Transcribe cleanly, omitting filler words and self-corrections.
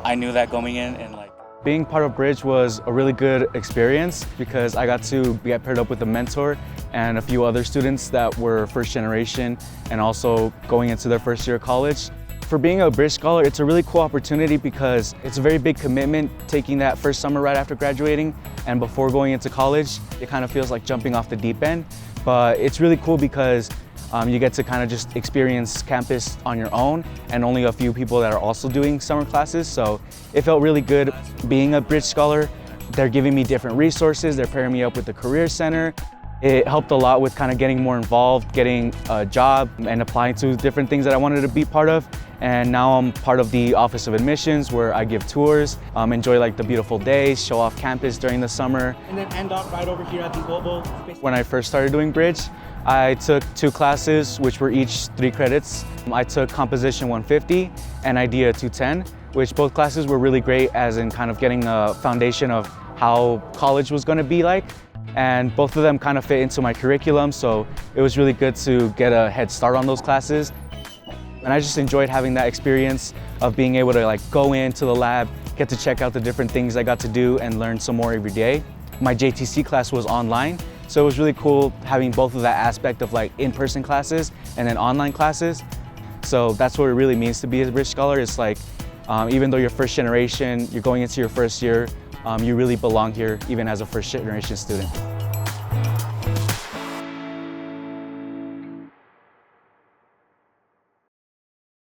I knew that going in, and like being part of Bridge was a really good experience because I got to get paired up with a mentor and a few other students that were first generation and also going into their first year of college. For being a Bridge Scholar, it's a really cool opportunity because it's a very big commitment taking that first summer right after graduating, and before going into college, it kind of feels like jumping off the deep end. But it's really cool because you get to kind of just experience campus on your own and only a few people that are also doing summer classes. So it felt really good being a Bridge Scholar. They're giving me different resources. They're pairing me up with the Career Center. It helped a lot with kind of getting more involved, getting a job and applying to different things that I wanted to be part of. And now I'm part of the Office of Admissions where I give tours, enjoy like the beautiful days, show off campus during the summer. And then end up right over here at the Oval. When I first started doing Bridge, I took 2 classes, which were each 3 credits. I took Composition 150 and Idea 210, which both classes were really great as in kind of getting a foundation of how college was going to be like. And both of them kind of fit into my curriculum, so it was really good to get a head start on those classes. And I just enjoyed having that experience of being able to like go into the lab, get to check out the different things I got to do and learn some more every day. My JTC class was online, so it was really cool having both of that aspect of like in-person classes and then online classes. So that's what it really means to be a Bridge Scholar. It's like, even though you're first generation, you're going into your first year, you really belong here even as a first generation student.